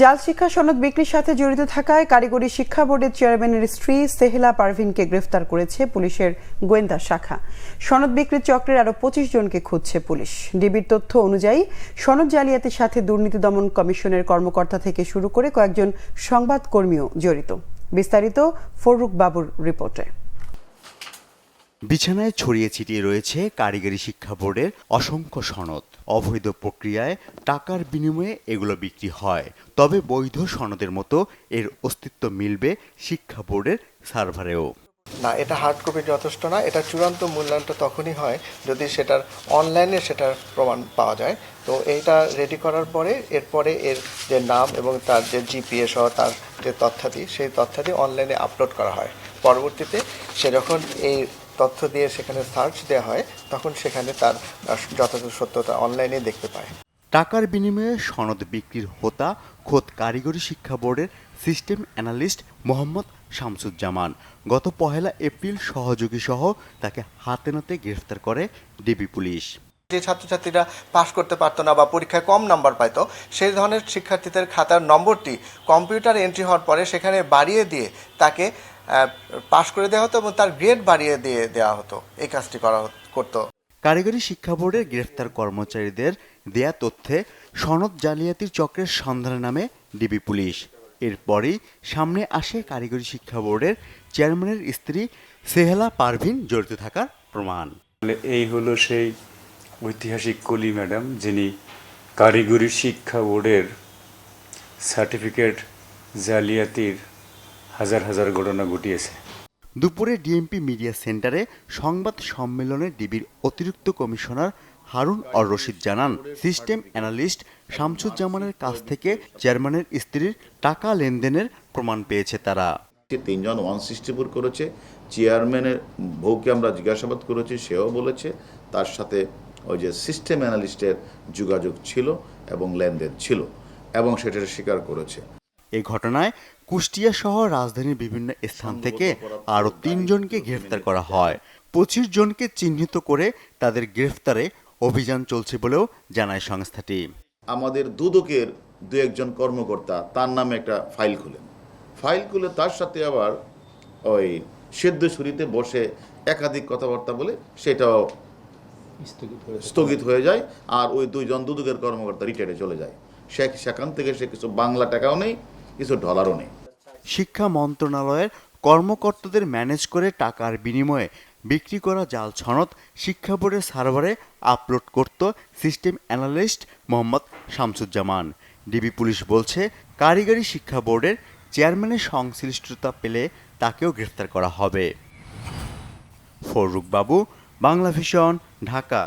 জাল শিক্ষা সনদ বিক্রির সাথে জড়িত থাকায় কারিগরি শিক্ষা বোর্ডের চেয়ারম্যানের স্ত্রী সেহেলা পারভিনকে গ্রেফতার করেছে পুলিশের গোয়েন্দা শাখা। সনদ বিক্রির চক্রের আরও ২৫ জনকে খুঁজছে পুলিশ। ডিবির তথ্য অনুযায়ী সনদ জালিয়াতির সাথে দুর্নীতি দমন কমিশনের কর্মকর্তা থেকে শুরু করে কয়েকজন সংবাদকর্মীও জড়িত। বিস্তারিত ফরুক বাবুর রিপোর্টে। বিছানায় ছড়িয়ে ছিটিয়ে রয়েছে কারিগরি শিক্ষা বোর্ডের অসংখ্য সনদ। অবৈধ প্রক্রিয়ায় টাকার বিনিময়ে এগুলো বিক্রি হয়। তবে বৈধ সনদের মতো এর অস্তিত্ব মিলবে শিক্ষা বোর্ডের সার্ভারেও। না, এটা হার্ড কপি যথেষ্ট না। এটা চূড়ান্ত মূল্যায়নটা তখনই হয় যদি সেটার অনলাইনে সেটার প্রমাণ পাওয়া যায়। তো এইটা রেডি করার পরে এরপরে এর যে নাম এবং তার যে জিপিএ সহ তার যে তথ্যাদি, সেই তথ্যাদি অনলাইনে আপলোড করা হয়। পরবর্তীতে সে যখন এই তথ্য দিয়ে সেখানে সার্চ দেওয়া হয় তখন সেখানে তার যথাযথ সত্যতা অনলাইনে দেখতে পায়। টাকার বিনিময়ে সনদ বিক্রির হোতা খোদ কারিগরি শিক্ষা বোর্ডের সিস্টেম অ্যানালিস্ট মোহাম্মদ শামসুজ্জামান। গত ১ এপ্রিল সহযোগী সহ তাকে হাতে নাতে গ্রেফতার করে ডিবি পুলিশ। যে ছাত্রছাত্রীরা পাশ করতে পারতো না বা পরীক্ষায় কম নাম্বার পাইতো, সেই ধরনের শিক্ষার্থীদের খাতার নম্বরটি কম্পিউটার এন্ট্রি হওয়ার পরে সেখানে বাড়িয়ে দিয়ে তাকে পাশ করে দেওয়া হতো এবং তার গ্রেড বাড়িয়ে দিয়ে দেওয়া হতো। এই কাজটি করতো। কারিগরি শিক্ষা বোর্ডের গ্রেফতার কর্মচারীদের দেয়া তথ্যে সনদ জালিয়াতির চক্রের সন্ধানে নামে ডিবি পুলিশ। এরপরই সামনে আসে কারিগরি শিক্ষা বোর্ডের চেয়ারম্যানের স্ত্রী সেহেলা পারভিন জড়িত থাকার প্রমাণ। এই হলো সেই ঐতিহাসিক কলি ম্যাডাম, যিনি কারিগরি শিক্ষা বোর্ডের সার্টিফিকেট জালিয়াতির হাজার হাজার ঘটনা ঘটিয়েছে। দুপুরে ডিএমপি মিডিয়া সেন্টারে সংবাদ সম্মেলনে ডিবির অতিরিক্ত কমিশনার হারুন অর রশিদ জানান, সিস্টেম অ্যানালিস্ট শামসুজ্জামানের কাছ থেকে চেয়ারম্যানের স্ত্রীর টাকা লেনদেনের প্রমাণ পেয়েছে তারা। ৩ জন 164 করেছে। চেয়ারম্যানের বউকে আমরা জিজ্ঞাসাবাদ করেছি, সেও বলেছে তার সাথে ওই যে সিস্টেম অ্যানালিস্টের যোগাযোগ ছিল এবং লেনদেন ছিল এবং সেটা স্বীকার করেছে। এই ঘটনায় কুষ্টিয়া সহ রাজধানীর বিভিন্ন স্থান থেকে আরও ৩ জনকে গ্রেফতার করা হয়। ২৫ জনকে চিহ্নিত করে তাদের গ্রেফতারে অভিযান চলছে বলেও জানায় সংস্থাটি। আমাদের দুদকের ২-১ কর্মকর্তা তার নামে একটা ফাইল খুলে তার সাথে আবার ওই সেদ্ধছড়িতে বসে একাধিক কথাবার্তা বলে সেটাও স্থগিত হয়ে যায়। আর ওই ২ জন দুদকের কর্মকর্তা রিটায়ারে চলে যায়। সেখান থেকে সে কিছু বাংলা টাকাও নেই, কিছু ডলারও নেই। শিক্ষা মন্ত্রণালয়ের কর্মকর্তাদের ম্যানেজ করে টাকার বিনিময়ে বিক্রি করা জাল সনদ শিক্ষা বোর্ডের সার্ভারে আপলোড করত system analyst Mohammad Shamsuzzaman. DB police বলছে, কারিগরি শিক্ষা বোর্ডের চেয়ারম্যানের সংশ্লিষ্টতা পেলে তাকেও গ্রেফতার করা হবে। ফরুক বাবু, বাংলা ভিশন, ঢাকা।